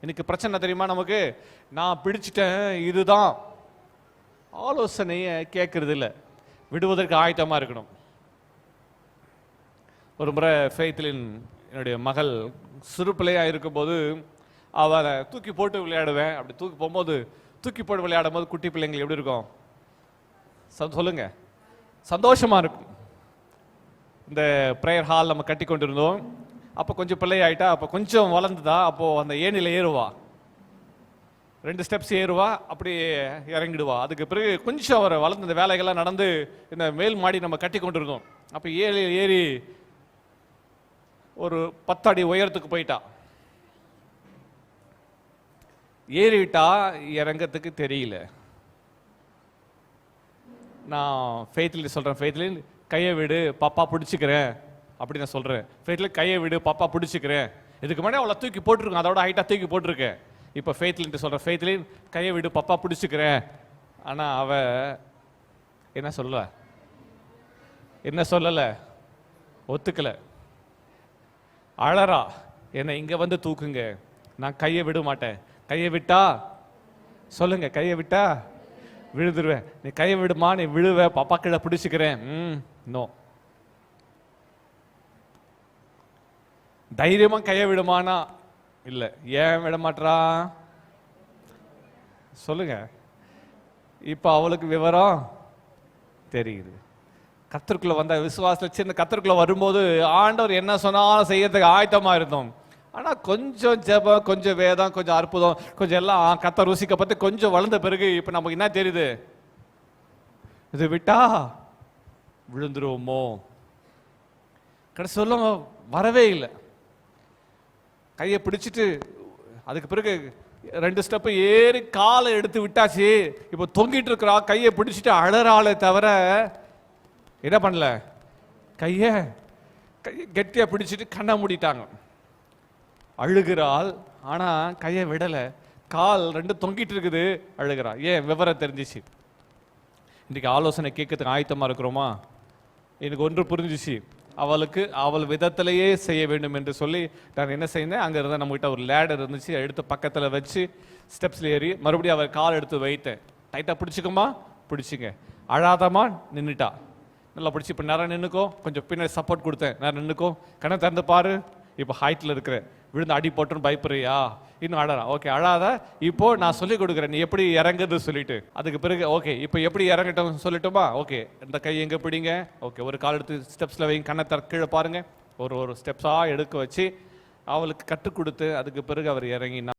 இன்னைக்கு பிரச்சனை தெரியுமா நமக்கு? நான் பிடிச்சிட்டேன், இதுதான். ஆலோசனையை கேட்கறது இல்லை, விடுவதற்கு ஆயத்தமாக இருக்கணும். ஒரு முறை ஃபெய்த்லின் என்னுடைய மகள் சிறு பிள்ளையாக இருக்கும்போது அவளை தூக்கி போட்டு விளையாடுவேன். அப்படி தூக்கி போகும்போது, தூக்கி போட்டு விளையாடும் போது குட்டி பிள்ளைங்களுக்கு எப்படி இருக்கும்? சொல்லுங்க, சந்தோஷமா இருக்கும். இந்த ப்ரேயர் ஹால் நம்ம கட்டி கொண்டிருந்தோம். அப்போ கொஞ்சம் பிள்ளை ஆயிட்டா, அப்போ கொஞ்சம் வளர்ந்துதா, அப்போ அந்த ஏணியில் ஏறுவா, 2 ஸ்டெப்ஸ் ஏறுவா, அப்படி இறங்கிடுவா. அதுக்கு பிறகு கொஞ்சம் அவர் வளர்ந்து இந்த வேலைகள்லாம் நடந்து இந்த மேல் மாடி நம்ம கட்டி கொண்டிருந்தோம். அப்போ ஏறி ஒரு 10 அடி உயரத்துக்கு போயிட்டா. ஏறிட்டா, இறங்கத்துக்கு தெரியல. நான் ஃபெய்த்லின் சொல்கிறேன், ஃபெய்த்லின் கையை விடு, பாப்பா பிடிச்சிக்கிறேன் அப்படி நான் சொல்கிறேன். ஃபெய்த்லின் கையை விடு, பாப்பா பிடிச்சிக்கிறேன். இதுக்கு முன்னாடி அவளை தூக்கி போட்டிருக்கேன், அதோட ஹைட்டாக தூக்கி போட்டிருக்கேன். இப்போ ஃபெய்த்லின் சொல்கிறேன், ஃபெய்த்லின் கையை விடு, பாப்பா பிடிச்சிக்கிறேன். ஆனால் அவ என்ன சொல்லலை, ஒத்துக்கலை, அழறா. என்னை இங்கே வந்து தூக்குங்க, நான் கையை விட மாட்டேன். கையை விட்டா சொல்லுங்க, கையை விட்டா விழுதுருவேன். நீ கையை விடுமா, நீ விழுவ, பாப்பா கீழே பிடிச்சிக்கிறேன். நோ. தைரியமா கையை விடுமானா இல்லை. ஏன் விட மாட்டா சொல்லுங்க. இப்போ அவளுக்கு விவரம் தெரியுது. கர்த்தருக்குள்ள வந்த விசுவாசத்தில் சின்ன கர்த்தருக்குள்ள வரும்போது ஆண்டவர் என்ன சொன்னாலும் செய்யறதுக்கு ஆயத்தமா இருந்தோம். ஆனால் கொஞ்சம் ஜெபம், கொஞ்சம் வேதம், கொஞ்சம் அற்புதம், கொஞ்சம் எல்லாம் கர்த்தர் ருசிக்கப்பட்டு கொஞ்சம் வளர்ந்த பிறகு இப்போ நமக்கு என்ன தெரியுது? இது விட்டா விழுந்துருவோமோ. கடைசி சொல்ல வரவே இல்லை. கையை பிடிச்சிட்டு அதுக்கு பிறகு 2 ஸ்டெப்பு ஏறி காலை எடுத்து விட்டாச்சு. இப்போ தொங்கிட்டு இருக்கிறா, கையை பிடிச்சிட்டு அழறாளே தவிர என்ன பண்ணல, கையை கெட்டியா பிடிச்சிட்டு கண்ணை மூடிட்டாங்க. அழுகிறாள், ஆனா கையை விடலை. கால் 2 தொங்கிட்டு இருக்குது, அழுகிறா. ஏன்? விவரம் தெரிஞ்சிச்சு. இன்றைக்கு ஆலோசனை கேட்கறதுக்கு ஆயத்தமா இருக்கிறோமா? எனக்கு ஒன்று புரிஞ்சிச்சு, அவளுக்கு அவள் விதத்திலேயே செய்ய வேண்டும் என்று சொல்லி நான் என்ன செய்தேன், அங்கே இருந்தால் நம்மகிட்ட ஒரு லேடர் இருந்துச்சு, எடுத்து பக்கத்தில் வச்சு ஸ்டெப்ஸில் ஏறி மறுபடியும் அவள் கால் எடுத்து வைத்தேன். டைட்டாக பிடிச்சிக்குமா, பிடிச்சிங்க, அழாதமா, நின்றுட்டா. நல்லா பிடிச்சி, இப்போ நேரம் நின்றுக்கோ, கொஞ்சம் பின்னாடி சப்போர்ட் கொடுத்தேன், நேரம் நின்றுக்கோ, கண்ணை திறந்து பாரு, இப்போ ஹைட்டில் இருக்கிற, விழுந்து அடி போட்டுன்னு பயப்படுறியா, இன்னும் அழறா. ஓகே, அழாத, இப்போ நான் சொல்லிக் கொடுக்குறேன் நீ எப்படி இறங்குது சொல்லிட்டு. அதுக்கு பிறகு ஓகே, இப்போ எப்படி இறங்கட்டும் சொல்லட்டுமா? ஓகே, இந்த கை எங்கே பிடிங்க, ஓகே, ஒரு கால் எடுத்து ஸ்டெப்ஸில் வைங்க, கண்ணை கீழே பாருங்க, ஒரு ஸ்டெப்ஸாக எடுக்க வச்சு அவளுக்கு கற்றுக் கொடுத்து அதுக்கு பிறகு அவர் இறங்கினா.